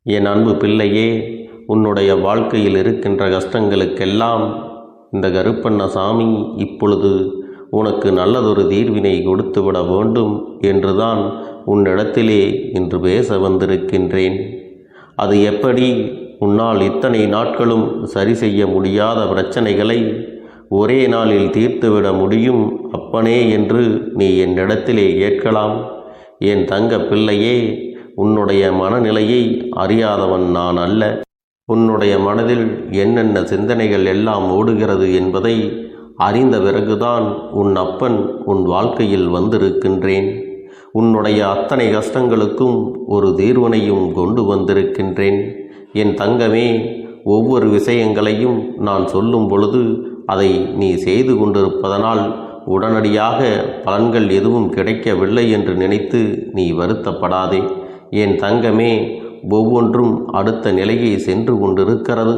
என் அன்பு பிள்ளையே, உன்னுடைய வாழ்க்கையில் இருக்கின்ற கஷ்டங்களுக்கெல்லாம் இந்த கருப்பண்ணசாமி இப்பொழுது உனக்கு நல்லதொரு தீர்வினை கொடுத்துவிட வேண்டும் என்றுதான் உன்னிடத்திலே இன்று பேச வந்திருக்கின்றேன். அது எப்படி உன்னால் இத்தனை நாட்களும் சரி செய்ய முடியாத பிரச்சனைகளை ஒரே நாளில் தீர்த்துவிட முடியும் அப்பனே என்று நீ என்னிடத்திலே கேட்கலாம். என் தங்க பிள்ளையே, உன்னுடைய மனநிலையை அறியாதவன் நான் அல்ல. உன்னுடைய மனதில் என்னென்ன சிந்தனைகள் எல்லாம் ஓடுகிறது என்பதை அறிந்த பிறகுதான் உன் அப்பன் உன் வாழ்க்கையில் வந்திருக்கின்றேன். உன்னுடைய அத்தனை கஷ்டங்களுக்கும் ஒரு தீர்வினையும் கொண்டு வந்திருக்கின்றேன். என் தங்கமே, ஒவ்வொரு விஷயங்களையும் நான் சொல்லும் பொழுது அதை நீ செய்து கொண்டிருப்பதனால் உடனடியாக பலன்கள் எதுவும் கிடைக்கவில்லை என்று நினைத்து நீ வருத்தப்படாதே. என் தங்கமே, ஒவ்வொன்றும் அடுத்த நிலையை சென்று கொண்டிருக்கிறது.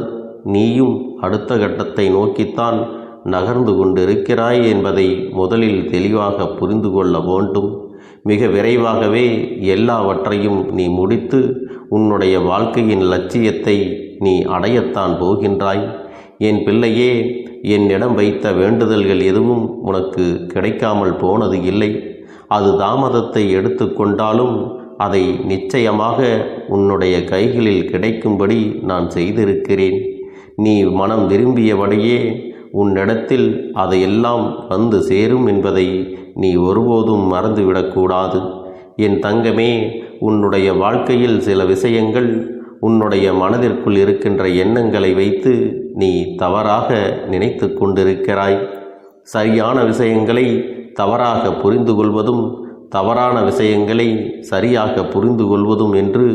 நீயும் அடுத்த கட்டத்தை நோக்கித்தான் நகர்ந்து கொண்டிருக்கிறாய் என்பதை முதலில் தெளிவாக புரிந்து கொள்ள வேண்டும். மிக விரைவாகவே எல்லாவற்றையும் நீ முடித்து உன்னுடைய வாழ்க்கையின் லட்சியத்தை நீ அடையத்தான் போகின்றாய். என் பிள்ளையே, என்னிடம் வைத்த வேண்டுதல்கள் எதுவும் உனக்கு கிடைக்காமல் போனது இல்லை. அது தாமதத்தை எடுத்துக்கொண்டாலும் அதை நிச்சயமாக உன்னுடைய கைகளில் கிடைக்கும்படி நான் செய்திருக்கிறேன். நீ மனம் விரும்பியபடியே உன்னிடத்தில் அதையெல்லாம் வந்து சேரும் என்பதை நீ ஒருபோதும் மறந்துவிடக்கூடாது. என் தங்கமே, உன்னுடைய வாழ்க்கையில் சில விஷயங்கள் உன்னுடைய மனதிற்குள் இருக்கின்ற எண்ணங்களை வைத்து நீ தவறாக நினைத்து கொண்டிருக்கிறாய். சரியான விஷயங்களை தவறாக புரிந்து கொள்வதும் தவறான விஷயங்களை சரியாக புரிந்து கொள்வதும் என்று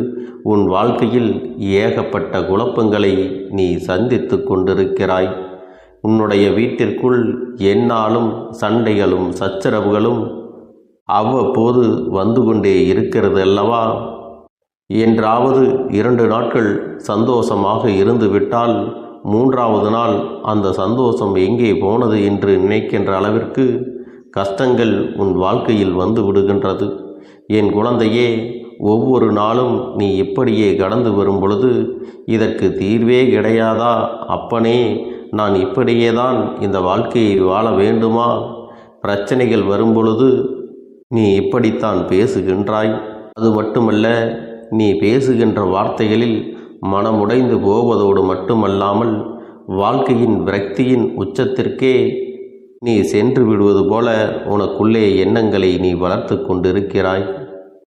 உன் வாழ்க்கையில் ஏகப்பட்ட குழப்பங்களை நீ சந்தித்து கொண்டிருக்கிறாய். உன்னுடைய வீட்டிற்குள் எந்நாளும் சண்டைகளும் சச்சரவுகளும் அவ்வப்போது வந்து கொண்டே இருக்கிறது அல்லவா? என்றாவது 2 நாட்கள் சந்தோஷமாக இருந்துவிட்டால் 3வது நாள் அந்த சந்தோஷம் எங்கே போனது என்று நினைக்கின்ற அளவிற்கு கஷ்டங்கள் உன் வாழ்க்கையில் வந்து விடுகின்றது. என் குழந்தையே, ஒவ்வொரு நாளும் நீ இப்படியே கடந்து வரும் பொழுது இதற்கு தீர்வே கிடையாதா அப்பனே, நான் இப்படியே தான் இந்த வாழ்க்கையை வாழ வேண்டுமா? பிரச்சனைகள் வரும்பொழுது நீ இப்படித்தான் பேசுகின்றாய். அது மட்டுமல்ல, நீ பேசுகின்ற வார்த்தைகளில் மனமுடைந்து போவதோடு மட்டுமல்லாமல் வாழ்க்கையின் விரக்தியின் உச்சத்திற்கே நீ சென்று விடுவது போல உனக்குள்ளே எண்ணங்களை நீ வளர்த்து கொண்டிருக்கிறாய்.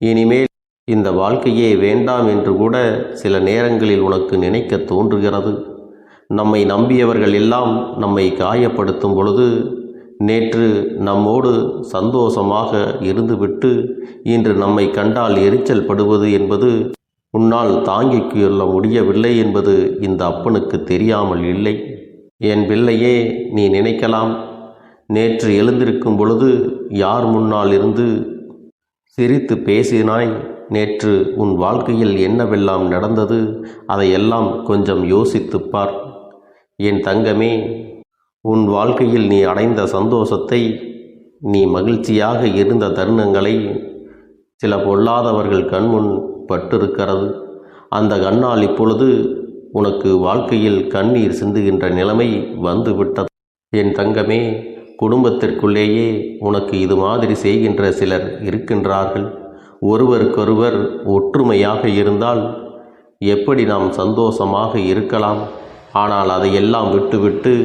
இனிமேல் இந்த வாழ்க்கையே வேண்டாம் என்று கூட சில நேரங்களில் உனக்கு நினைக்க தோன்றுகிறது. நம்மை நம்பியவர்கள் எல்லாம் நம்மை காயப்படுத்தும் பொழுது நேற்று நம்மோடு சந்தோஷமாக இருந்துவிட்டு இன்று நம்மை கண்டால் எரிச்சல் படுவது என்பது உன்னால் தாங்கிக் கொள்ள முடியவில்லை என்பது இந்த அப்பனுக்கு தெரியாமல் இல்லை. என் பிள்ளையே, நீ நினைக்கலாம், நேற்று எழுந்திருக்கும் பொழுது யார் முன்னால் இருந்து சிரித்து பேசினாய்? நேற்று உன் வாழ்க்கையில் என்னவெல்லாம் நடந்தது? அதையெல்லாம் கொஞ்சம் யோசித்துப்பார். என் தங்கமே, உன் வாழ்க்கையில் நீ அடைந்த சந்தோஷத்தை, நீ மகிழ்ச்சியாக இருந்த தருணங்களை சில பொல்லாதவர்கள் கண்முன் பட்டிருக்கிறது. அந்த கண்ணால் இப்பொழுது உனக்கு வாழ்க்கையில் கண்ணீர் சிந்துகின்ற நிலைமை வந்துவிட்டது. என் தங்கமே, குடும்பத்திற்குள்ளேயே உனக்கு இது மாதிரி செய்கின்ற சிலர் இருக்கின்றார்கள். ஒருவருக்கொருவர் ஒற்றுமையாக இருந்தால் எப்படி நாம் சந்தோஷமாக இருக்கலாம்? ஆனால் அதையெல்லாம் விட்டுவிட்டு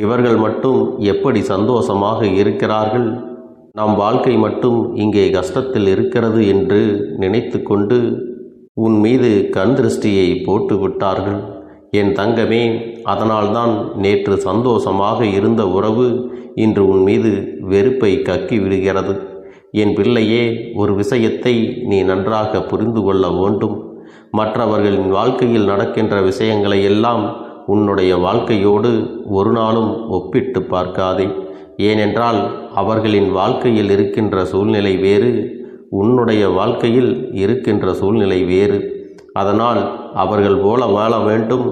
இவர்கள் மட்டும் எப்படி சந்தோஷமாக இருக்கிறார்கள், நம் வாழ்க்கை மட்டும் இங்கே கஷ்டத்தில் இருக்கிறது என்று நினைத்து கொண்டு உன் மீது கண் திருஷ்டியை போட்டு விட்டார்கள். என் தங்கமே, அதனால்தான் நேற்று சந்தோஷமாக இருந்த உறவு இன்று உன் மீது வெறுப்பை கக்கி விடுகிறது. என் பிள்ளையே, ஒரு விஷயத்தை நீ நன்றாக புரிந்து கொள்ள வேண்டும். மற்றவர்களின் வாழ்க்கையில் நடக்கின்ற விஷயங்களை எல்லாம் உன்னுடைய வாழ்க்கையோடு ஒரு நாளும் ஒப்பிட்டு பார்க்காதே. ஏனென்றால் அவர்களின் வாழ்க்கையில் இருக்கின்ற சூழ்நிலை வேறு, உன்னுடைய வாழ்க்கையில் இருக்கின்ற சூழ்நிலை வேறு. அதனால் அவர்கள் போல வாழ வேண்டும்,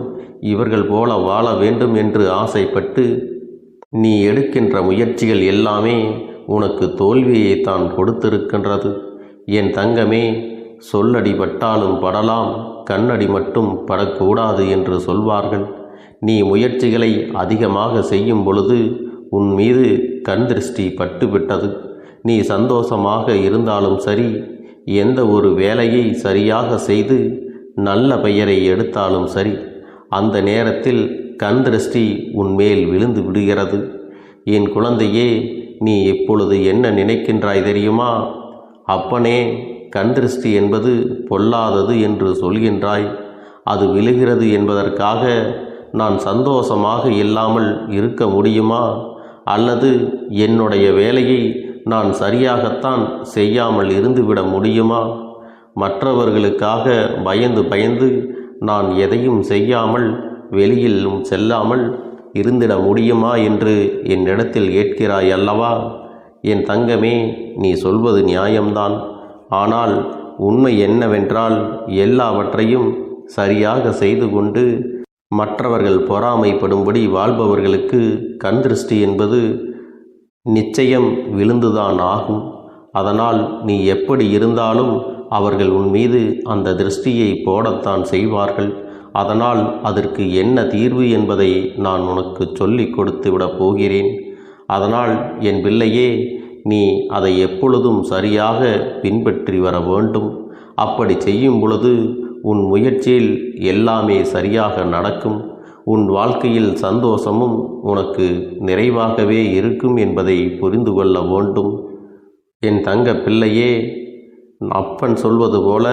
இவர்கள் போல வாழ வேண்டும் என்று ஆசைப்பட்டு நீ எடுக்கின்ற முயற்சிகள் எல்லாமே உனக்கு தோல்வியை தான் கொடுத்திருக்கின்றது. என் தங்கமே, சொல்லடி பட்டாலும் படலாம், கண்ணடி மட்டும் படக்கூடாது என்று சொல்வார்கள். நீ முயற்சிகளை அதிகமாக செய்யும் பொழுது உன் மீது கண் திருஷ்டி பட்டுவிட்டது. நீ சந்தோஷமாக இருந்தாலும் சரி, எந்த ஒரு வேலையை சரியாக செய்து நல்ல பெயரை எடுத்தாலும் சரி, அந்த நேரத்தில் கண் திருஷ்டி உன்மேல் விழுந்து விடுகிறது. என் குழந்தையே, நீ இப்பொழுது என்ன நினைக்கின்றாய் தெரியுமா? அப்பனே, கண் திருஷ்டி என்பது பொல்லாதது என்று சொல்கின்றாய். அது விழுகிறது என்பதற்காக நான் சந்தோஷமாக இல்லாமல் இருக்க முடியுமா? அல்லது என்னுடைய வேலையை நான் சரியாகத்தான் செய்யாமல் இருந்துவிட முடியுமா? மற்றவர்களுக்காக பயந்து பயந்து நான் எதையும் செய்யாமல் வெளியிலும் செல்லாமல் இருந்திட முடியுமா என்று என்னிடத்தில் கேட்கிறாய் அல்லவா? என் தங்கமே, நீ சொல்வது நியாயம்தான். ஆனால் உண்மை என்னவென்றால், எல்லாவற்றையும் சரியாக செய்து கொண்டு மற்றவர்கள் பொறாமைப்படும்படி வாழ்பவர்களுக்கு கண் திருஷ்டி என்பது நிச்சயம் விழுந்துதான் ஆகும். அதனால் நீ எப்படி இருந்தாலும் அவர்கள் உன் மீது அந்த திருஷ்டியை போடத்தான் செய்வார்கள். அதனால் அதற்கு என்ன தீர்வு என்பதை நான் உனக்கு சொல்லிக் கொடுத்து விடப் போகிறேன். அதனால் என் பிள்ளையே, நீ அதை எப்பொழுதும் சரியாக பின்பற்றி வர வேண்டும். அப்படி செய்யும் பொழுது உன் முயற்சியில் எல்லாமே சரியாக நடக்கும். உன் வாழ்க்கையில் சந்தோஷமும் உனக்கு நிறைவாகவே இருக்கும் என்பதை புரிந்து கொள்ள வேண்டும். என் தங்க பிள்ளையே, அப்பன் சொல்வது போல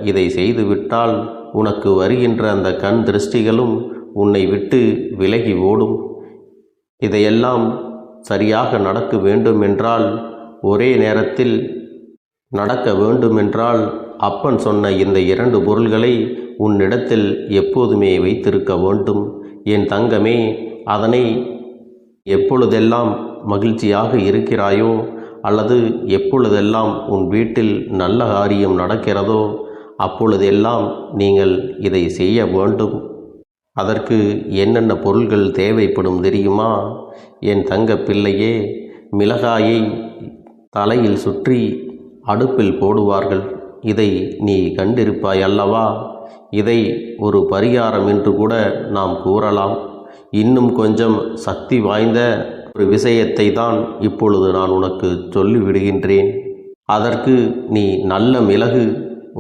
இதை செய்துவிட்டால் உனக்கு வருகின்ற அந்த கண் திருஷ்டிகளும் உன்னை விட்டு விலகி ஓடும். இதையெல்லாம் சரியாக நடக்க வேண்டுமென்றால், ஒரே நேரத்தில் நடக்க வேண்டுமென்றால், அப்பன் சொன்ன இந்த 2 பொருள்களை உன்னிடத்தில் எப்போதுமே வைத்திருக்க வேண்டும். என் தங்கமே, அதனை எப்பொழுதெல்லாம் மகிழ்ச்சியாக இருக்கிறாயோ அல்லது எப்பொழுதெல்லாம் உன் வீட்டில் நல்ல காரியம் நடக்கிறதோ அப்பொழுதெல்லாம் நீங்கள் இதை செய்ய வேண்டும். அதற்கு என்னென்ன பொருள்கள் தேவைப்படும் தெரியுமா? என் தங்க பிள்ளையே, மிளகாயை தலையில் சுற்றி அடுப்பில் போடுவார்கள். இதை நீ கண்டிருப்பாய் அல்லவா? இதை ஒரு பரிகாரம் என்று கூட நாம் கூறலாம். இன்னும் கொஞ்சம் சக்தி வாய்ந்த ஒரு விஷயத்தை தான் இப்பொழுது நான் உனக்கு சொல்லிவிடுகின்றேன். அதற்கு நீ நல்ல மிளகு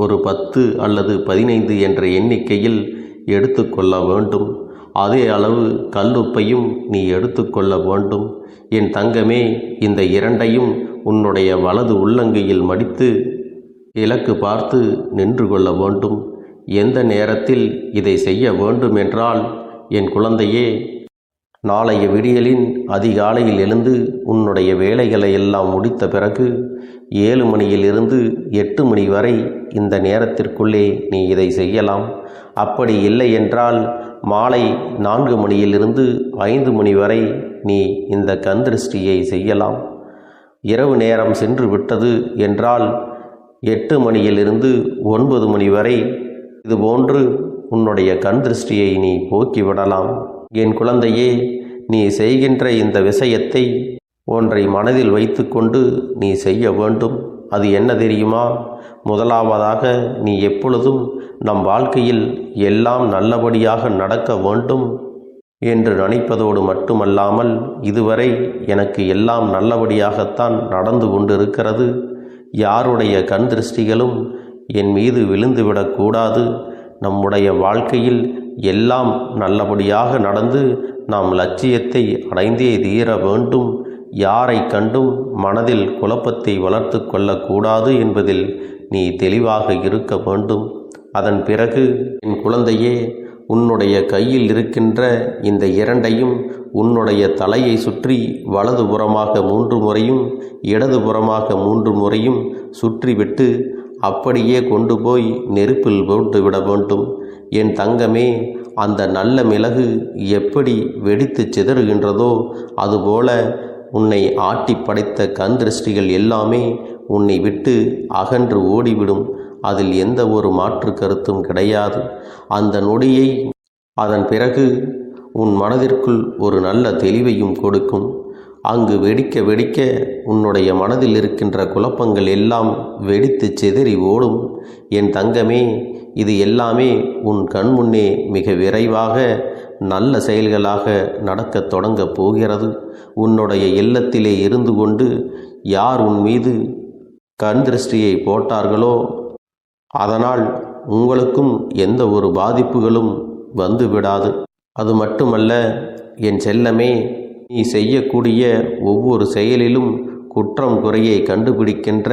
ஒரு 10 அல்லது 15 என்ற எண்ணிக்கையில் எடுத்துக்கொள்ள வேண்டும். அதே அளவு கல்லுப்பையும் நீ எடுத்துக்கொள்ள வேண்டும். என் தங்கமே, இந்த 2ஐயும் உன்னுடைய வலது உள்ளங்கையில் மடித்து இலக்கு பார்த்து நின்று கொள்ள வேண்டும். எந்த நேரத்தில் இதை செய்ய வேண்டும் என்றால், என் குழந்தையே, நாளைய விடியலின் அதிகாலையில் எழுந்து உன்னுடைய வேலைகளை எல்லாம் முடித்த பிறகு 7 மணியிலிருந்து 8 மணி வரை இந்த நேரத்திற்குள்ளே நீ இதை செய்யலாம். அப்படி இல்லை என்றால் மாலை 4 மணியிலிருந்து 5 மணி வரை நீ இந்த கண் திருஷ்டியை செய்யலாம். இரவு நேரம் சென்று விட்டது என்றால் 8 மணியிலிருந்து 9 மணி வரை இதுபோன்று உன்னுடைய கண் திருஷ்டியை நீ போக்கிவிடலாம். என் குழந்தையே, நீ செய்கின்ற இந்த விஷயத்தை ஒன்றை மனதில் வைத்துக்கொண்டு நீ செய்ய வேண்டும். அது என்ன தெரியுமா? முதலாவதாக நீ எப்பொழுதும் நம் வாழ்க்கையில் எல்லாம் நல்லபடியாக நடக்க வேண்டும் என்று நினைப்பதோடு மட்டுமல்லாமல், இதுவரை எனக்கு எல்லாம் நல்லபடியாகத்தான் நடந்து கொண்டிருக்கிறது, யாருடைய கண் திருஷ்டிகளும் என் மீது விழுந்துவிடக்கூடாது, நம்முடைய வாழ்க்கையில் எல்லாம் நல்லபடியாக நடந்து நாம் லட்சியத்தை அடைந்தே தீர வேண்டும், யாரை கண்டும் மனதில் குழப்பத்தை வளர்த்து கொள்ளக்கூடாது என்பதில் நீ தெளிவாக இருக்க வேண்டும். அதன் பிறகு என் குழந்தையே, உன்னுடைய கையில் இருக்கின்ற இந்த 2ஐயும் உன்னுடைய தலையை சுற்றி வலதுபுறமாக 3 முறையும் இடதுபுறமாக 3 முறையும் சுற்றிவிட்டு அப்படியே கொண்டு போய் நெருப்பில் போட்டு விட வேண்டும். என் தங்கமே, அந்த நல்ல மிளகு எப்படி வெடித்து சிதறுகின்றதோ அதுபோல உன்னை ஆட்டி படைத்த கண் திருஷ்டிகள் எல்லாமே உன்னை விட்டு அகன்று ஓடிவிடும். அதில் எந்த ஒரு மாற்று கருத்தும் கிடையாது. அந்த நொடியை அதன் பிறகு உன் மனதிற்குள் ஒரு நல்ல தெளிவையும் கொடுக்கும். அங்கு வெடிக்க வெடிக்க உன்னுடைய மனதில் இருக்கின்ற குழப்பங்கள் எல்லாம் வெடித்து சிதறி ஓடும். என் தங்கமே, இது எல்லாமே உன் கண்முன்னே மிக விரைவாக நல்ல செயல்களாக நடக்கத் தொடங்கப் போகிறது. உன்னுடைய இல்லத்திலே இருந்து கொண்டு யார் உன் மீது கண் திருஷ்டியை போட்டார்களோ அதனால் உங்களுக்கும் எந்த ஒரு பாதிப்புகளும் வந்து விடாது. அது மட்டுமல்ல என் செல்லமே, நீ செய்யக்கூடிய ஒவ்வொரு செயலிலும் குற்றம் குறையை கண்டுபிடிக்கின்ற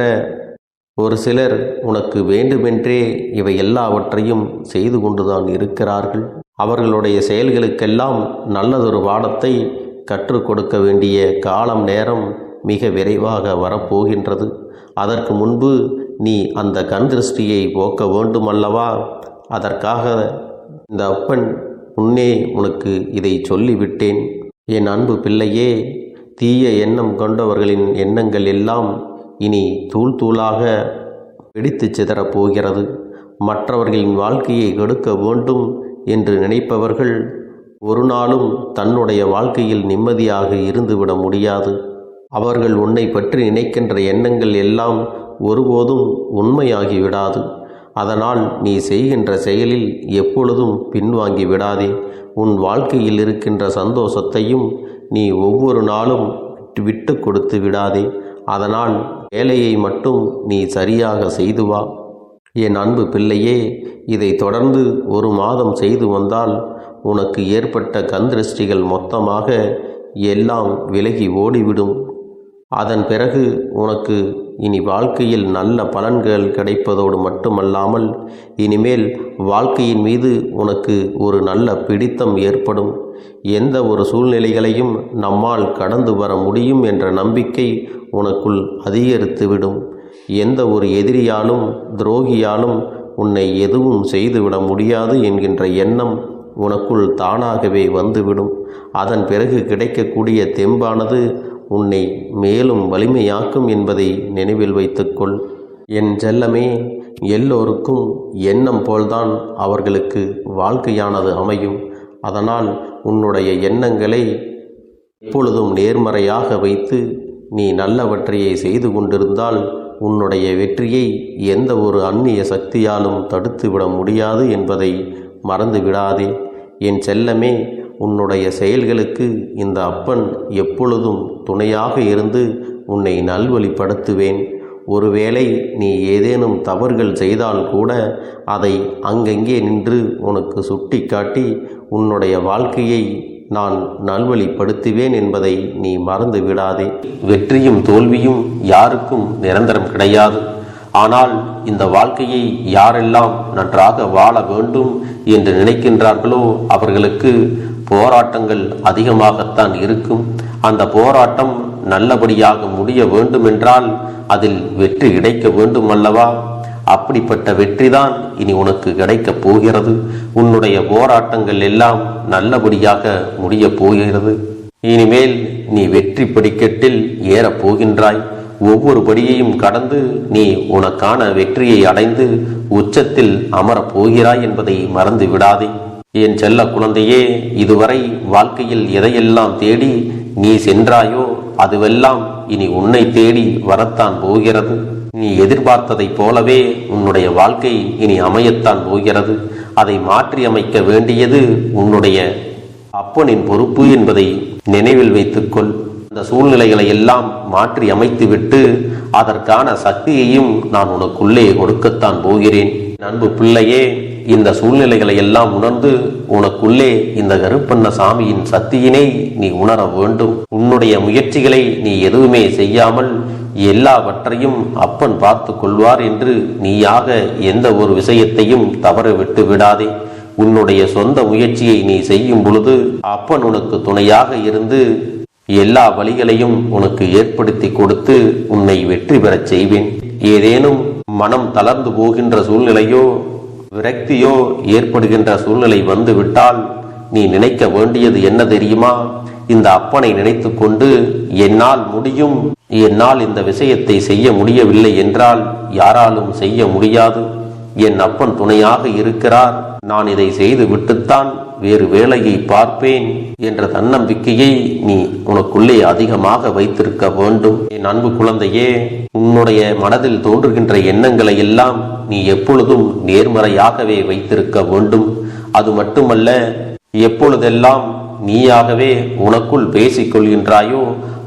ஒரு சிலர் உனக்கு வேண்டுமென்றே இவை எல்லாவற்றையும் செய்து கொண்டுதான் இருக்கிறார்கள். அவர்களுடைய செயல்களுக்கெல்லாம் நல்லதொரு பாடத்தை கற்றுக் கொடுக்க வேண்டிய காலம் நேரம் மிக விரைவாக வரப்போகின்றது. அதற்கு முன்பு நீ அந்த கண் திருஷ்டியை போக்க வேண்டுமல்லவா? அதற்காக இந்த அப்பன் முன்னே உனக்கு இதை சொல்லிவிட்டேன். என் அன்பு பிள்ளையே, தீய எண்ணம் கொண்டவர்களின் எண்ணங்கள் எல்லாம் இனி தூள் தூளாக வெடித்து சிதறப்போகிறது. மற்றவர்களின் வாழ்க்கையை கெடுக்க வேண்டும் என்று நினைப்பவர்கள் ஒரு நாளும் தன்னுடைய வாழ்க்கையில் நிம்மதியாக இருந்துவிட முடியாது. அவர்கள் உன்னை பற்றி நினைக்கின்ற எண்ணங்கள் எல்லாம் ஒருபோதும் உண்மையாகி விடாது. அதனால் நீ செய்கின்ற செயலில் எப்பொழுதும் பின்வாங்கி விடாதே. உன் வாழ்க்கையில் இருக்கின்ற சந்தோஷத்தையும் நீ ஒவ்வொரு நாளும் விட்டு கொடுத்து விடாதே. அதனால் வேலையை மட்டும் நீ சரியாக செய்து வா. என் அன்பு பிள்ளையே, இதை தொடர்ந்து 1 மாதம் செய்து வந்தால் உனக்கு ஏற்பட்ட கண் திருஷ்டிகள் மொத்தமாக எல்லாம் விலகி ஓடிவிடும். அதன் பிறகு உனக்கு இனி வாழ்க்கையில் நல்ல பலன்கள் கிடைப்பதோடு மட்டுமல்லாமல் இனிமேல் வாழ்க்கையின் மீது உனக்கு ஒரு நல்ல பிடித்தம் ஏற்படும். எந்த ஒரு சூழ்நிலைகளையும் நம்மால் கடந்து வர முடியும் என்ற நம்பிக்கை உனக்குள் அதிகரித்துவிடும். எந்த ஒரு எதிரியாலும் துரோகியாலும் உன்னை எதுவும் செய்துவிட முடியாது என்கின்ற எண்ணம் உனக்குள் தானாகவே வந்துவிடும். அதன் பிறகு கிடைக்கக்கூடிய தெம்பானது உன்னை மேலும் வலிமையாக்கும் என்பதை நினைவில் வைத்துக்கொள். என் செல்லமே, எல்லோருக்கும் எண்ணம் போல்தான் அவர்களுக்கு வாழ்க்கையானது அமையும். அதனால் உன்னுடைய எண்ணங்களை எப்பொழுதும் நேர்மறையாக வைத்து நீ நல்லவற்றையே செய்து கொண்டிருந்தால் உன்னுடைய வெற்றியை எந்த ஒரு அந்நிய சக்தியாலும் தடுத்துவிட முடியாது என்பதை மறந்து விடாதே. என் செல்லமே, உன்னுடைய செயல்களுக்கு இந்த அப்பன் எப்பொழுதும் துணையாக இருந்து உன்னை நல்வழிப்படுத்துவேன். ஒருவேளை நீ ஏதேனும் தவறுகள் செய்தால் கூட அதை அங்கங்கே நின்று உனக்கு சுட்டி காட்டி உன்னுடைய வாழ்க்கையை நான் நல்வழிப்படுத்துவேன் என்பதை நீ மறந்து விடாதே. வெற்றியும் தோல்வியும் யாருக்கும் நிரந்தரம் கிடையாது. ஆனால் இந்த வாழ்க்கையை யாரெல்லாம் நன்றாக வாழ வேண்டும் என்று நினைக்கின்றார்களோ அவர்களுக்கு போராட்டங்கள் அதிகமாகத்தான் இருக்கும். அந்த போராட்டம் நல்லபடியாக முடிய வேண்டுமென்றால் அதில் வெற்றி கிடைக்க வேண்டும் அல்லவா? அப்படிப்பட்ட வெற்றிதான் இனி உனக்கு கிடைக்கப் போகிறது. உன்னுடைய போராட்டங்கள் எல்லாம் நல்லபடியாக முடியப் போகிறது. இனிமேல் நீ வெற்றி படிக்கட்டில் ஏறப் போகின்றாய். ஒவ்வொரு படியையும் கடந்து நீ உனக்கான வெற்றியை அடைந்து உச்சத்தில் அமரப் போகிறாய் என்பதை மறந்து விடாதே. என் செல்ல குழந்தையே, இதுவரை வாழ்க்கையில் எதையெல்லாம் தேடி நீ சென்றாயோ அதுவெல்லாம் இனி உன்னை தேடி வரத்தான் போகிறது. நீ எதிர்பார்த்ததைப் போலவே உன்னுடைய வாழ்க்கை இனி அமையத்தான் போகிறது. அதை மாற்றி அமைக்க வேண்டியது உன்னுடைய அப்பனின் பொறுப்பு என்பதை நினைவில் வைத்துக்கொள். அந்த சூழ்நிலைகளை எல்லாம் மாற்றி அமைத்துவிட்டு அதற்கான சக்தியையும் நான் உனக்குள்ளே கொடுக்கத்தான் போகிறேன். அன்பு பிள்ளையே, இந்த சூழ்நிலைகளை எல்லாம் உணர்ந்து உனக்குள்ளே இந்த கருப்பண்ண சாமியின் சக்தியினை நீ உணர வேண்டும். உன்னுடைய முயற்சிகளை நீ எதுவுமே செய்யாமல் எல்லாவற்றையும் அப்பன் பார்த்து கொள்வார் என்று நீயாக எந்த ஒரு விஷயத்தையும் தவற விட்டு விடாதே. உன்னுடைய சொந்த முயற்சியை நீ செய்யும் பொழுது அப்பன் உனக்கு துணையாக இருந்து எல்லா வழிகளையும் உனக்கு ஏற்படுத்தி கொடுத்து உன்னை வெற்றி பெறச் செய்வேன். ஏதேனும் மனம் தளர்ந்து போகின்ற சூழ்நிலையோ விரக்தியோ ஏற்படுகின்ற சூழ்நிலை வந்து விட்டால் நீ நினைக்க வேண்டியது என்ன தெரியுமா? இந்த அப்பனை நினைத்து கொண்டு என்னால் முடியும், என்னால் இந்த விஷயத்தை செய்ய முடியவில்லை என்றால் யாராலும் செய்ய முடியாது, என் அப்பன் துணையாக இருக்கிறார், நான் இதை செய்து விட்டுத்தான் வேறு வேலையை பார்ப்பேன் என்ற தன்னம்பிக்கையை நீ உனக்குள்ளே அதிகமாக வைத்திருக்க வேண்டும். என் அன்பு குழந்தையே, உன்னுடைய மனதில் தோன்றுகின்ற எண்ணங்களை எல்லாம் நீ எப்பொழுதும் நேர்மறையாகவே வைத்திருக்க வேண்டும். அது மட்டுமல்ல, எப்பொழுதெல்லாம் நீயாகவே உனக்குள் பேசிக் கொள்கின்றாயோ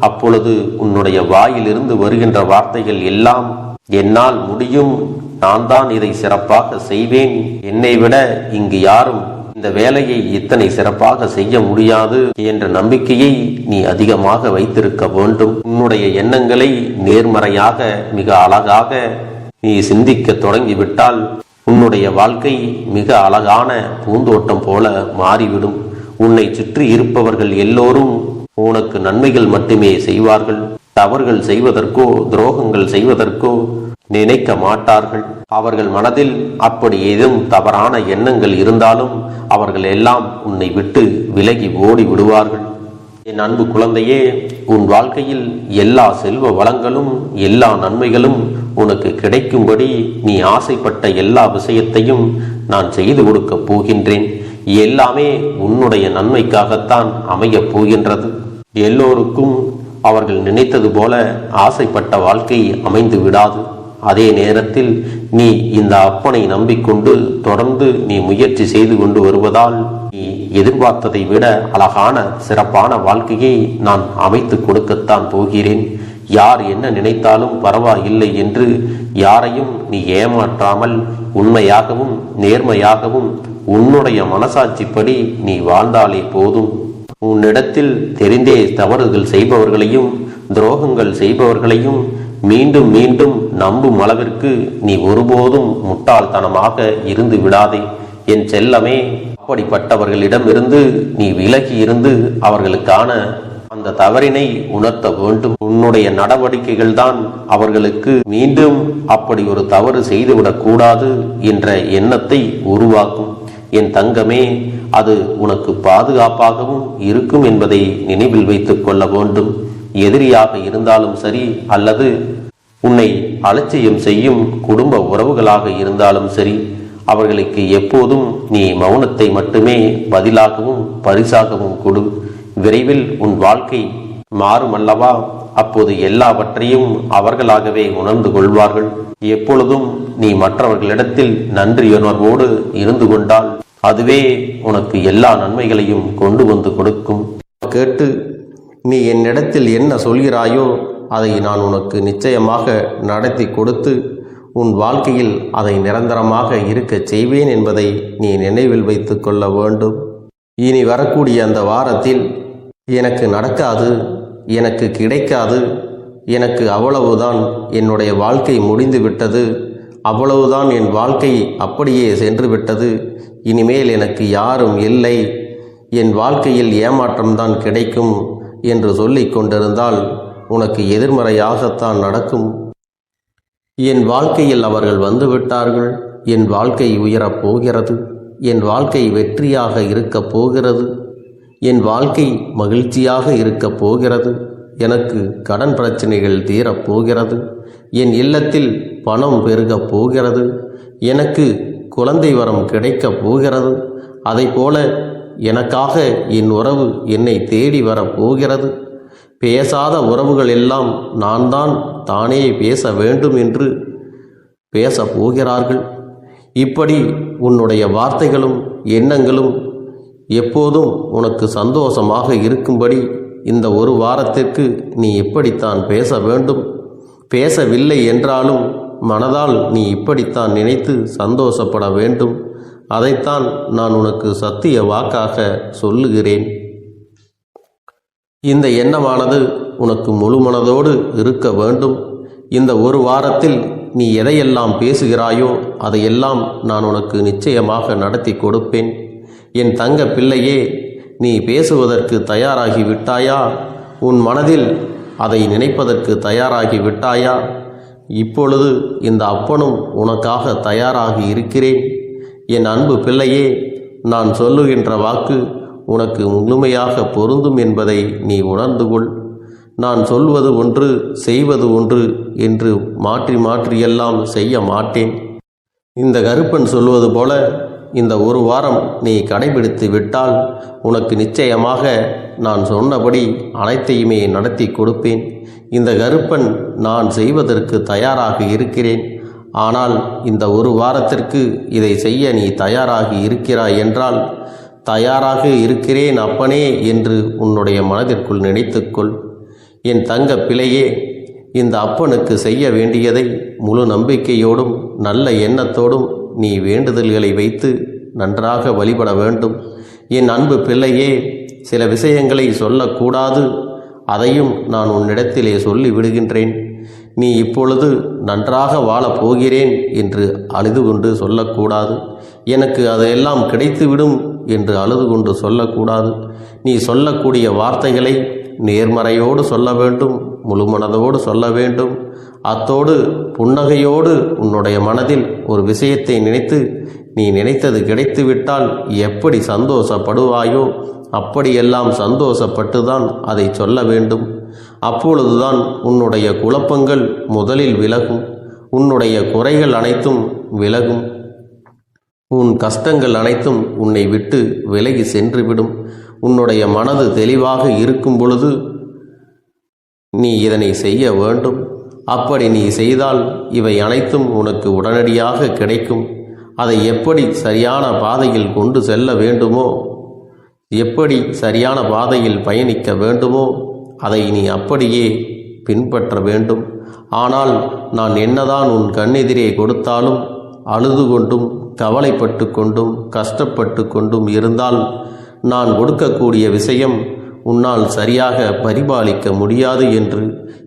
அப்பொழுது உன்னுடைய வாயிலிருந்து வருகின்ற வார்த்தைகள் எல்லாம் என்னால் முடியும், நான் தான் இதை சிறப்பாக செய்வேன், என்னை விட இங்கு யாரும் இந்த வேலையை இத்தனை சிறப்பாக செய்ய முடியாது என்ற நம்பிக்கையை நீ அதிகமாக வைத்திருக்க வேண்டும். உன்னுடைய எண்ணங்களை நேர்மறையாக மிக அழகாக நீ சிந்திக்க தொடங்கிவிட்டால் உன்னுடைய வாழ்க்கை மிக அழகான பூந்தோட்டம் போல மாறிவிடும். உன்னை சுற்றி இருப்பவர்கள் எல்லோரும் உனக்கு நன்மைகள் மட்டுமே செய்வார்கள். தவறுகள் செய்வதற்கோ துரோகங்கள் செய்வதற்கோ நினைக்க மாட்டார்கள். அவர்கள் மனதில் அப்படி ஏதும் தவறான எண்ணங்கள் இருந்தாலும் அவர்கள் எல்லாம் உன்னை விட்டு விலகி ஓடி விடுவார்கள். என் அன்பு குழந்தையே, உன் வாழ்க்கையில் எல்லா செல்வ வளங்களும் எல்லா நன்மைகளும் உனக்கு கிடைக்கும்படி நீ ஆசைப்பட்ட எல்லா விஷயத்தையும் நான் செய்து கொடுக்கப் போகின்றேன். எல்லாமே உன்னுடைய நன்மைக்காகத்தான் அமையப் போகின்றது. எல்லோருக்கும் அவர்கள் நினைத்தது போல ஆசைப்பட்ட வாழ்க்கை அமைந்து விடாது. அதே நேரத்தில் நீ இந்த அப்பனை நம்பிக்கொண்டு தொடர்ந்து நீ முயற்சி செய்து கொண்டு வருவதால் நீ எதிர்பார்த்ததை விட அழகான சிறப்பான வாழ்க்கையை நான் அமைத்து கொடுக்கத்தான் போகிறேன். யார் என்ன நினைத்தாலும் பரவாயில்லை என்று யாரையும் நீ ஏமாற்றாமல் உண்மையாகவும் நேர்மையாகவும் உன்னுடைய மனசாட்சிப்படி நீ வாழ்ந்தாலே போதும். உன்னிடத்தில் தெரிந்தே தவறுகள் செய்பவர்களையும் துரோகங்கள் செய்பவர்களையும் மீண்டும் மீண்டும் நம்பும் அளவிற்கு நீ ஒருபோதும் முட்டாள்தனமாக இருந்து விடாதே என் செல்லமே. அப்படிப்பட்டவர்களிடமிருந்து நீ விலகி இருந்து அவர்களுக்கான அந்த தவறினை உணர்த்த வேண்டும். உன்னுடைய நடவடிக்கைகள் தான் அவர்களுக்கு மீண்டும் அப்படி ஒரு தவறு செய்துவிடக் கூடாது என்ற எண்ணத்தை உருவாக்கும். என் தங்கமே, அது உனக்கு பாதுகாப்பாகவும் இருக்கும் என்பதை நினைவில் வைத்துக் கொள்ள வேண்டும். எதிரியாக இருந்தாலும் சரி அல்லது உன்னை அலட்சியம் செய்யும் குடும்ப உறவுகளாக இருந்தாலும் சரி, அவர்களுக்கு எப்போதும் நீ மௌனத்தை மட்டுமே பதிலாகவும் பரிசாகவும் கொடு. விரைவில் உன் வாழ்க்கை மாறும் அல்லவா? அப்போது எல்லாவற்றையும் அவர்களாகவே உணர்ந்து கொள்வார்கள். எப்பொழுதும் நீ மற்றவர்களிடத்தில் நன்றியுணர்வோடு இருந்து கொண்டால் அதுவே உனக்கு எல்லா நன்மைகளையும் கொண்டு வந்து கொடுக்கும். கேட்டு நீ என்னிடத்தில் என்ன சொல்கிறாயோ அதை நான் உனக்கு நிச்சயமாக நடத்தி கொடுத்து உன் வாழ்க்கையில் அதை நிரந்தரமாக இருக்கச் செய்வேன் என்பதை நீ நினைவில் வைத்து கொள்ள வேண்டும். இனி வரக்கூடிய அந்த வாரத்தில் எனக்கு நடக்காது, எனக்கு கிடைக்காது, எனக்கு அவ்வளவுதான், என்னுடைய வாழ்க்கை முடிந்து விட்டது, அவ்வளவுதான், என் வாழ்க்கை அப்படியே சென்று விட்டது, இனிமேல் எனக்கு யாரும் இல்லை, என் வாழ்க்கையில் ஏமாற்றம்தான் கிடைக்கும் என்று சொல்லிக் கொண்டிருந்தால் உனக்கு எதிர்மறையாகத்தான் நடக்கும். என் வாழ்க்கையில் அவர்கள் வந்துவிட்டார்கள், என் வாழ்க்கை உயரப் போகிறது, என் வாழ்க்கை வெற்றியாக இருக்கப் போகிறது, என் வாழ்க்கை மகிழ்ச்சியாக இருக்கப் போகிறது, எனக்கு கடன் பிரச்சனைகள் தீரப்போகிறது, என் இல்லத்தில் பணம் பெருகப் போகிறது, எனக்கு குழந்தை வரம் கிடைக்கப் போகிறது, அதைப்போல எனக்காக என் உறவு என்னை தேடி வரப்போகிறது, பேசாத உறவுகள் எல்லாம் நான் தான் தானே பேச வேண்டும் என்று பேசப் போகிறார்கள். இப்படி உன்னுடைய வார்த்தைகளும் எண்ணங்களும் எப்போதும் உனக்கு சந்தோஷமாக இருக்கும்படி இந்த ஒரு வாரத்திற்கு நீ இப்படித்தான் பேச வேண்டும். பேசவில்லை என்றாலும் மனதால் நீ இப்படித்தான் நினைத்து சந்தோஷப்பட வேண்டும். அதைத்தான் நான் உனக்கு சத்திய வாக்காக சொல்லுகிறேன். இந்த எண்ணமானது உனக்கு முழு மனதோடு இருக்க வேண்டும். இந்த ஒரு வாரத்தில் நீ எதையெல்லாம் பேசுகிறாயோ அதையெல்லாம் நான் உனக்கு நிச்சயமாக நடத்தி கொடுப்பேன். என் தங்க பிள்ளையே, நீ பேசுவதற்கு தயாராகி விட்டாயா? உன் மனதில் அதை நினைப்பதற்கு தயாராகி விட்டாயா? இப்பொழுது இந்த அப்பனும் உனக்காக தயாராகி இருக்கிறேன். என் அன்பு பிள்ளையே, நான் சொல்லுகின்ற வாக்கு உனக்கு முழுமையாக பொருந்தும் என்பதை நீ உணர்ந்து கொள். நான் சொல்வது ஒன்று செய்வது ஒன்று என்று மாற்றி மாற்றியெல்லாம் செய்ய மாட்டேன். இந்த கருப்பன் சொல்வது போல இந்த ஒரு வாரம் நீ கடைபிடித்து விட்டால் உனக்கு நிச்சயமாக நான் சொன்னபடி அனைத்தையுமே நடத்தி கொடுப்பேன். இந்த கருப்பன் நான் செய்வதற்கு தயாராக இருக்கிறேன். ஆனால் இந்த ஒரு வாரத்திற்கு இதை செய்ய நீ தயாராகி இருக்கிறாய் என்றால், தயாராக இருக்கிறேன் அப்பனே என்று உன்னுடைய மனதிற்குள் நினைத்துக்கொள். என் தங்க பிள்ளையே, இந்த அப்பனுக்கு செய்ய வேண்டியதை முழு நம்பிக்கையோடும் நல்ல எண்ணத்தோடும் நீ வேண்டுதல்களை வைத்து நன்றாக வழிபட வேண்டும். என் அன்பு பிள்ளையே, சில விஷயங்களை சொல்லக்கூடாது, அதையும் நான் உன்னிடத்திலே சொல்லி விடுகின்றேன். நீ இப்பொழுது நன்றாக வாழப் போகிறேன் என்று அழுது கொண்டு சொல்லக்கூடாது. எனக்கு அதையெல்லாம் கிடைத்துவிடும் என்று அழுது கொண்டு சொல்லக்கூடாது. நீ சொல்லக்கூடிய வார்த்தைகளை நேர்மறையோடு சொல்ல வேண்டும், முழுமனதோடு சொல்ல வேண்டும். அத்தோடு புன்னகையோடு உன்னுடைய மனதில் ஒரு விஷயத்தை நினைத்து நீ நினைத்தது கிடைத்துவிட்டால் எப்படி சந்தோஷப்படுவாயோ அப்படியெல்லாம் சந்தோஷப்பட்டுதான் அதை சொல்ல வேண்டும். அப்பொழுதுதான் உன்னுடைய குழப்பங்கள் முதலில் விலகும், உன்னுடைய குறைகள் அனைத்தும் விலகும், உன் கஷ்டங்கள் அனைத்தும் உன்னை விட்டு விலகி சென்றுவிடும். உன்னுடைய மனது தெளிவாக இருக்கும் பொழுது நீ இதனை செய்ய வேண்டும். அப்படி நீ செய்தால் இவை அனைத்தும் உனக்கு உடனடியாக கிடைக்கும். அதை எப்படி சரியான பாதையில் கொண்டு செல்ல வேண்டுமோ, எப்படி சரியான பாதையில் பயணிக்க வேண்டுமோ அதை நீ அப்படியே பின்பற்ற வேண்டும். ஆனால் நான் என்னதான் உன் கண்ணெதிரே கொடுத்தாலும் அழுது கொண்டும் கவலைப்பட்டு கொண்டும் கஷ்டப்பட்டு கொண்டும் இருந்தால் நான் கொடுக்கக்கூடிய விஷயம் உன்னால் சரியாக பரிபாலிக்க முடியாது என்று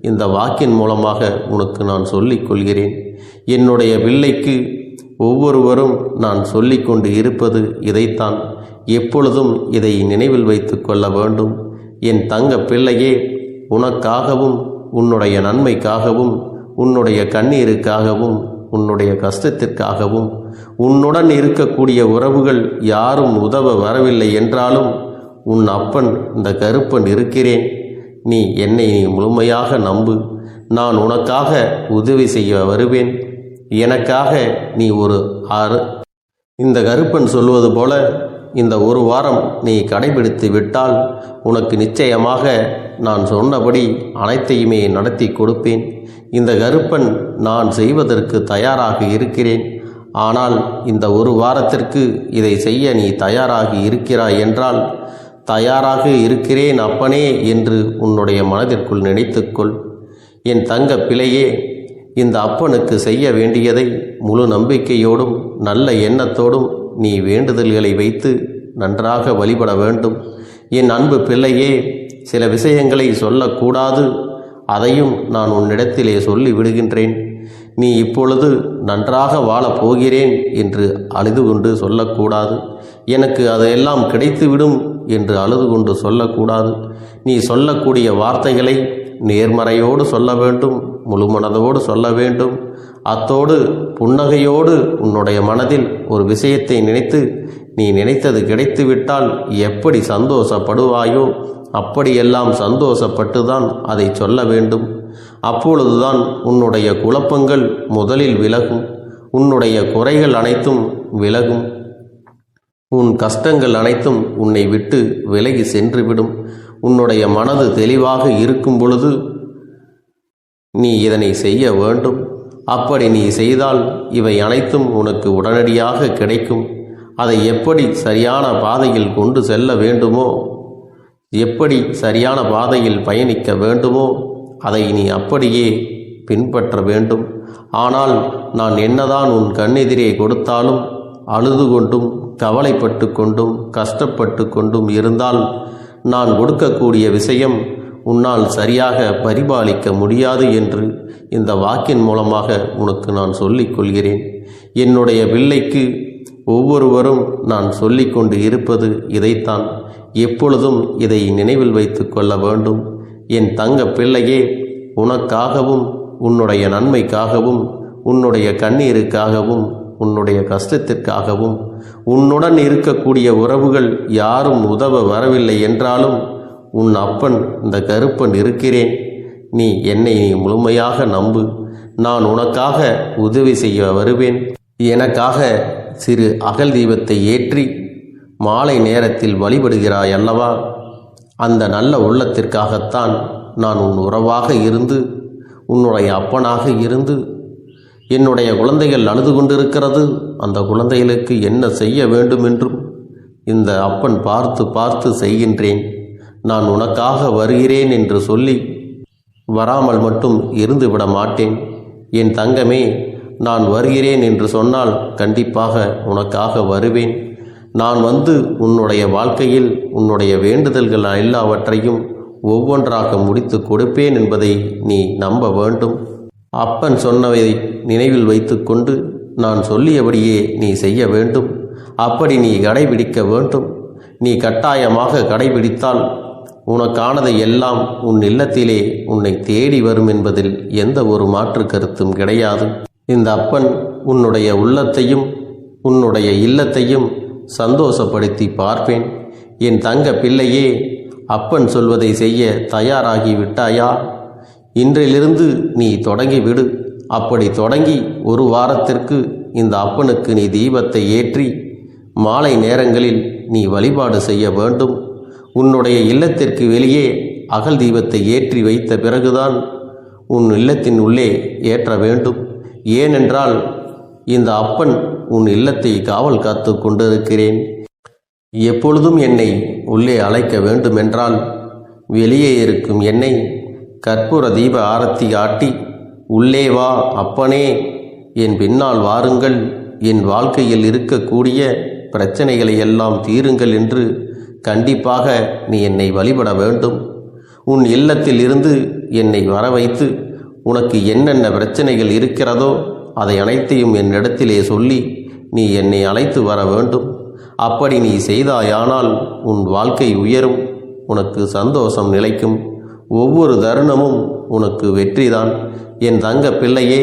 இந்த வாக்கின் மூலமாக உனக்கு நான் சொல்லிக் கொள்கிறேன். என்னுடைய பிள்ளைக்கு ஒவ்வொருவரும் நான் சொல்லிக்கொண்டு இருப்பது இதைத்தான். எப்பொழுதும் இதை நினைவில் வைத்து கொள்ள வேண்டும். என் தங்க பிள்ளையே, உனக்காகவும் உன்னுடைய நன்மைக்காகவும் உன்னுடைய கண்ணீருக்காகவும் உன்னுடைய கஷ்டத்திற்காகவும் உன்னுடன் இருக்கக்கூடிய உறவுகள் யாரும் உதவ வரவில்லை என்றாலும் உன் அப்பன் இந்த கருப்பன் இருக்கிறேன். நீ என்னை முழுமையாக நம்பு. நான் உனக்காக உதவி செய்ய வருவேன். எனக்காக நீ இந்த கருப்பன் சொல்வது போல இந்த ஒரு வாரம் நீ கடைபிடித்து விட்டால் உனக்கு நிச்சயமாக நான் சொன்னபடி அனைத்தையுமே நடத்தி கொடுப்பேன். இந்த கருப்பன் நான் செய்வதற்கு தயாராக இருக்கிறேன். ஆனால் இந்த ஒரு வாரத்திற்கு இதை செய்ய நீ தயாராகி இருக்கிறாய் என்றால், தயாராக இருக்கிறேன் அப்பனே என்று உன்னுடைய மனதிற்குள் நினைத்துக்கொள். என் தங்க பிள்ளையே, இந்த அப்பனுக்கு செய்ய வேண்டியதை முழு நம்பிக்கையோடும் நல்ல எண்ணத்தோடும் நீ வேண்டுதல்களை வைத்து நன்றாக வழிபட வேண்டும். என் அன்பு பிள்ளையே, சில விஷயங்களை சொல்லக்கூடாது, அதையும் நான் உன்னிடத்திலே சொல்லி விடுகின்றேன். நீ இப்பொழுது நன்றாக வாழப் போகிறேன் என்று அழுது கொண்டு சொல்லக்கூடாது. எனக்கு அதையெல்லாம் கிடைத்துவிடும் என்று அழுது கொண்டு சொல்லக்கூடாது. நீ சொல்லக்கூடிய வார்த்தைகளை நேர்மறையோடு சொல்ல வேண்டும், முழுமனதோடு சொல்ல வேண்டும். அத்தோடு புன்னகையோடு உன்னுடைய மனதில் ஒரு விஷயத்தை நினைத்து நீ நினைத்தது கிடைத்துவிட்டால் எப்படி சந்தோஷப்படுவாயோ அப்படியெல்லாம் சந்தோஷப்பட்டுதான் அதை சொல்ல வேண்டும். அப்பொழுதுதான் உன்னுடைய குழப்பங்கள் முதலில் விலகும், உன்னுடைய குறைகள் அனைத்தும் விலகும், உன் கஷ்டங்கள் அனைத்தும் உன்னை விட்டு விலகி சென்றுவிடும். உன்னுடைய மனது தெளிவாக இருக்கும் பொழுது நீ இதனை செய்ய வேண்டும். அப்படி நீ செய்தால் இவை அனைத்தும் உனக்கு உடனடியாக கிடைக்கும். அதை எப்படி சரியான பாதையில் கொண்டு செல்ல வேண்டுமோ, எப்படி சரியான பாதையில் பயணிக்க வேண்டுமோ அதை நீ அப்படியே பின்பற்ற வேண்டும். ஆனால் நான் என்னதான் உன் கண்ணெதிரே கொடுத்தாலும் அழுது கொண்டும் கவலைப்பட்டு கொண்டும் கஷ்டப்பட்டு கொண்டும் இருந்தால் நான் கொடுக்கக்கூடிய விஷயம் உன்னால் சரியாக பரிபாலிக்க முடியாது என்று இந்த வாக்கின் மூலமாக உனக்கு நான் சொல்லிக் கொள்கிறேன். என்னுடைய பிள்ளைக்கு ஒவ்வொருவரும் நான் சொல்லிக்கொண்டு இருப்பது இதைத்தான். எப்பொழுதும் இதை நினைவில் வைத்து கொள்ள வேண்டும். என் தங்க பிள்ளையே, உனக்காகவும் உன்னுடைய நன்மைக்காகவும் உன்னுடைய கண்ணீருக்காகவும் உன்னுடைய கஷ்டத்திற்காகவும் உன்னுடன் இருக்கக்கூடிய உறவுகள் யாரும் உதவ வரவில்லை என்றாலும் உன் அப்பன் இந்த கருப்பன் இருக்கிறேன். நீ என்னை முழுமையாக நம்பு. நான் உனக்காக உதவி செய்ய வருவேன். எனக்காக சிறு அகல் தீபத்தை ஏற்றி மாலை நேரத்தில் வழிபடுகிறாய் அல்லவா? அந்த நல்ல உள்ளத்திற்காகத்தான் நான் உன் உறவாக இருந்து, உன்னுடைய அப்பனாக இருந்து, என்னுடைய குழந்தைகள் அழுது கொண்டிருக்கிறது, அந்த குழந்தைகளுக்கு என்ன செய்ய வேண்டும் என்றும் இந்த அப்பன் பார்த்து பார்த்து செய்கின்றேன். நான் உனக்காக வருகிறேன் என்று சொல்லி வராமல் மட்டும் இருந்து விட மாட்டேன். என் தங்கமே, நான் வருகிறேன் என்று சொன்னால் கண்டிப்பாக உனக்காக வருவேன். நான் வந்து உன்னுடைய வாழ்க்கையில் உன்னுடைய வேண்டுதல்கள் எல்லாவற்றையும் ஒவ்வொன்றாக முடித்து கொடுப்பேன் என்பதை நீ நம்ப வேண்டும். அப்பன் சொன்னவை நினைவில் வைத்துக்கொண்டு நான் சொல்லியபடியே நீ செய்ய வேண்டும். அப்படி நீ கடைபிடிக்க வேண்டும். நீ கட்டாயமாக கடைபிடித்தால் உனக்கானதை எல்லாம் உன் இல்லத்திலே உன்னை தேடி வரும் என்பதில் எந்த ஒரு மாற்று கருத்தும் கிடையாது. இந்த அப்பன் உன்னுடைய உள்ளத்தையும் உன்னுடைய இல்லத்தையும் சந்தோஷப்படுத்தி பார்ப்பேன். என் தங்க பிள்ளையே, அப்பன் சொல்வதை செய்ய தயாராகி விட்டாயா? இன்றிலிருந்து நீ தொடங்கிவிடு. அப்படி தொடங்கி ஒரு வாரத்திற்கு இந்த அப்பனுக்கு நீ தீபத்தை ஏற்றி மாலை நேரங்களில் நீ வழிபாடு செய்ய வேண்டும். உன்னுடைய இல்லத்திற்கு வெளியே அகல் தீபத்தை ஏற்றி வைத்த பிறகுதான் உன் இல்லத்தின் உள்ளே ஏற்ற வேண்டும். ஏனென்றால் இந்த அப்பன் உன் இல்லத்தை காவல் காத்து கொண்டிருக்கிறேன். எப்பொழுதும் என்னை உள்ளே அழைக்க வேண்டுமென்றால் வெளியே இருக்கும் என்னை கற்பூர தீப ஆரத்தி காட்டி, உள்ளே வா அப்பனே, என் பின்னால் வாருங்கள், என் வாழ்க்கையில் இருக்கக்கூடிய பிரச்சனைகளை எல்லாம் தீருங்கள் என்று கண்டிப்பாக நீ என்னை வழிபட வேண்டும். உன் இல்லத்தில் இருந்து என்னை வர வைத்து உனக்கு என்னென்ன பிரச்சனைகள் இருக்கிறதோ அதை அனைத்தையும் என்னிடத்திலே சொல்லி நீ என்னை அழைத்து வர வேண்டும். அப்படி நீ செய்தாயானால் உன் வாழ்க்கை உயரும், உனக்கு சந்தோஷம் நிலைக்கும், ஒவ்வொரு தருணமும் உனக்கு வெற்றிதான். என் தங்க பிள்ளையே,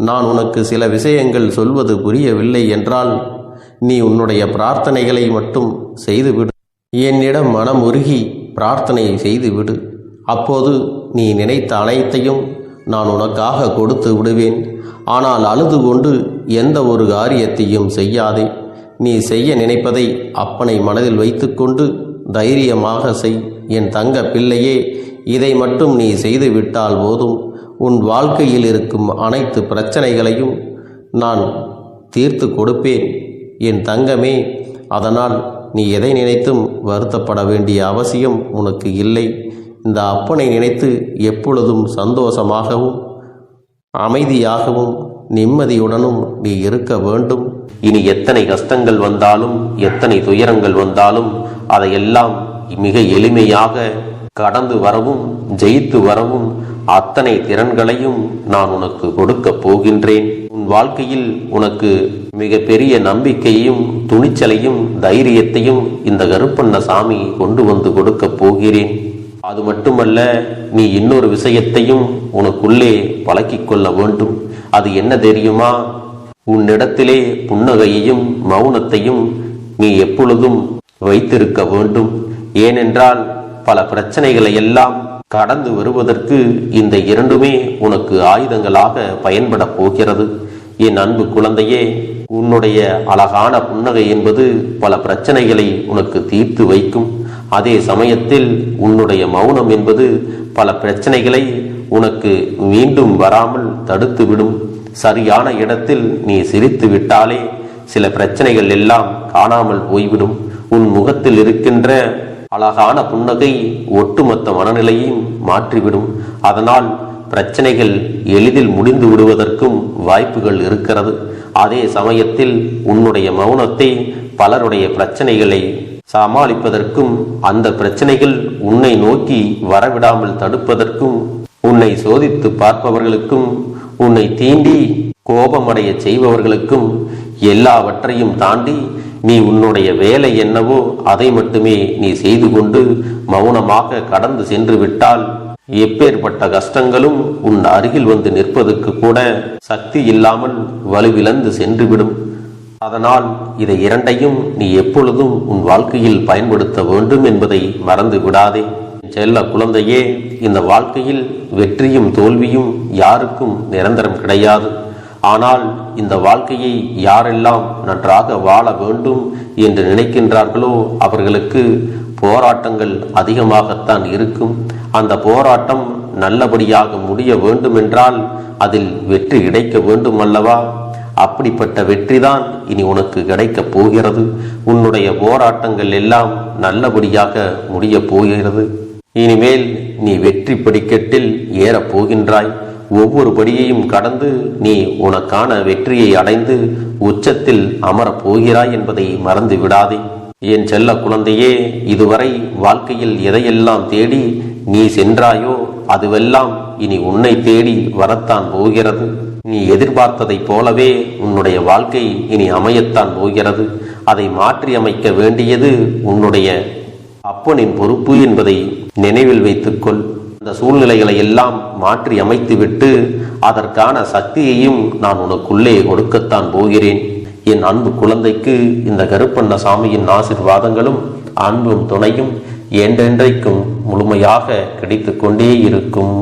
நான் உனக்கு சில விஷயங்கள் சொல்வது புரியவில்லை என்றால் நீ உன்னுடைய பிரார்த்தனைகளை மட்டும் செய்துவிடு. என்னிடம் மனம் உருகி பிரார்த்தனையை செய்துவிடு. அப்போது நீ நினைத்த அனைத்தையும் நான் உனக்காக கொடுத்து விடுவேன். ஆனால் அழுது கொண்டு எந்த ஒரு காரியத்தையும் செய்யாதே. நீ செய்ய நினைப்பதை அப்பனை மனதில் வைத்துக்கொண்டு தைரியமாக செய். என் தங்க பிள்ளையே, இதை மட்டும் நீ செய்துவிட்டால் போதும். உன் வாழ்க்கையில் இருக்கும் அனைத்து பிரச்சனைகளையும் நான் தீர்த்து கொடுப்பேன் என் தங்கமே. அதனால் நீ எதை நினைத்தும் வருத்தப்பட வேண்டிய அவசியம் உனக்கு இல்லை. இந்த அப்பனை நினைத்து எப்பொழுதும் சந்தோஷமாகவும் அமைதியாகவும் நிம்மதியுடனும் நீ இருக்க வேண்டும். இனி எத்தனை கஷ்டங்கள் வந்தாலும் எத்தனை துயரங்கள் வந்தாலும் அதையெல்லாம் மிக எளிமையாக கடந்து வரவும் ஜெயித்து வரவும் அத்தனை திறன்களையும் நான் உனக்கு கொடுக்க போகின்றேன். உன் வாழ்க்கையில் உனக்கு மிக பெரிய நம்பிக்கையையும் துணிச்சலையும் தைரியத்தையும் இந்த கருப்பண்ணசாமி கொண்டு வந்து கொடுக்க போகிறேன். அது மட்டுமல்ல, நீ இன்னொரு விஷயத்தையும் உனக்குள்ளே பழக்கிக் கொள்ள வேண்டும். அது என்ன தெரியுமா? உன்னிடத்திலே புன்னகையையும் மௌனத்தையும் நீ எப்பொழுதும் வைத்திருக்க வேண்டும். ஏனென்றால் பல பிரச்சனைகளை எல்லாம் கடந்து வருவதற்கு இந்த இரண்டுமே உனக்கு ஆயுதங்களாக பயன்பட போகிறது. என் அன்பு குழந்தையே, உன்னுடைய அழகான புன்னகை என்பது பல பிரச்சனைகளை உனக்கு தீர்த்து வைக்கும். அதே சமயத்தில் உன்னுடைய மௌனம் என்பது பல பிரச்சனைகளை உனக்கு மீண்டும் வராமல் தடுத்துவிடும். சரியான இடத்தில் நீ சிரித்து விட்டாலே சில பிரச்சனைகள் எல்லாம் காணாமல் போய்விடும். உன் முகத்தில் இருக்கின்ற அழகான புன்னகை ஒட்டுமொத்த மனநிலையையும் மாற்றிவிடும். அதனால் பிரச்சனைகள் எளிதில் முடிந்து விடுவதற்கும் வாய்ப்புகள் இருக்கிறது. அதே சமயத்தில் உன்னுடைய மௌனத்தை பலருடைய பிரச்சனைகளை சமாளிப்பதற்கும் அந்த பிரச்சனைகள் உன்னை நோக்கி வரவிடாமல் தடுப்பதற்கும் உன்னை சோதித்து பார்ப்பவர்களுக்கும் உன்னை தீண்டி கோபமடைய செய்பவர்களுக்கும் எல்லாவற்றையும் தாண்டி நீ உன்னுடைய வேலை என்னவோ அதை மட்டுமே நீ செய்து கொண்டு மௌனமாக கடந்து சென்று விட்டால் எப்பேற்பட்ட கஷ்டங்களும் உன் அருகில் வந்து நிற்பதற்கு கூட சக்தி இல்லாமல் வலுவிழந்து சென்றுவிடும். அதனால் இதை இரண்டையும் நீ எப்பொழுதும் உன் வாழ்க்கையில் பயன்படுத்த வேண்டும் என்பதை மறந்து விடாதே. செல்ல குழந்தையே, இந்த வாழ்க்கையில் வெற்றியும் தோல்வியும் யாருக்கும் நிரந்தரம் கிடையாது. ஆனால் இந்த வாழ்க்கையை யாரெல்லாம் நன்றாக வாழ வேண்டும் என்று நினைக்கின்றார்களோ அவர்களுக்கு போராட்டங்கள் அதிகமாகத்தான் இருக்கும். அந்த போராட்டம் நல்லபடியாக முடிய வேண்டுமென்றால் அதில் வெற்றி கிடைக்க வேண்டும் அல்லவா? அப்படிப்பட்ட வெற்றிதான் இனி உனக்கு கிடைக்கப் போகிறது. உன்னுடைய போராட்டங்கள் எல்லாம் நல்லபடியாக முடிய போகிறது. இனிமேல் நீ வெற்றி படிக்கட்டில் ஏறப் போகின்றாய். ஒவ்வொரு படியையும் கடந்து நீ உனக்கான வெற்றியை அடைந்து உச்சத்தில் அமரப் போகிறாய் என்பதை மறந்து விடாதே. என் செல்ல குழந்தையே, இதுவரை வாழ்க்கையில் எதையெல்லாம் தேடி நீ சென்றாயோ அதுவெல்லாம் இனி உன்னை தேடி வரத்தான் போகிறது. நீ எதிர்பார்த்ததைப் போலவே உன்னுடைய வாழ்க்கை இனி அமையத்தான் போகிறது. அதை மாற்றி அமைக்க வேண்டியது உன்னுடைய அப்பனின் பொறுப்பு என்பதை நினைவில் வைத்துக்கொள். அந்த சூழ்நிலைகளை எல்லாம் மாற்றி அமைத்துவிட்டு அதற்கான சக்தியையும் நான் உனக்குள்ளே கொடுக்கத்தான் போகிறேன். என் அன்பு குழந்தைக்கு இந்த கருப்பண்ணசாமியின் ஆசீர்வாதங்களும் அன்பும் துணையும் என்றென்றைக்கும் முழுமையாக கிடைத்து கொண்டே இருக்கும்.